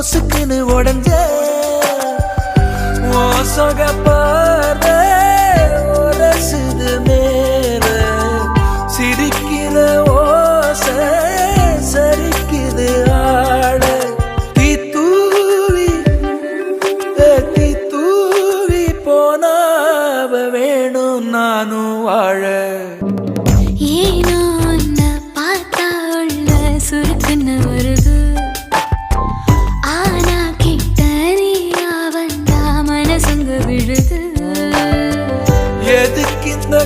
பொசுக்குன்னு உடஞ்ச சொகப்பாத உரசுது மேல சிரிக்கிற ஓச சரிக்குது ஆட தீத்தூவி போனாவ வேணும் நானும் வாழ ஏனோ உன்னை பார்த்தா உள்ள சுருக்குன்னு வருது ஆனா கிட்ட நீயா வந்தா மனசுங்க விழுது எதுக்கு இந்த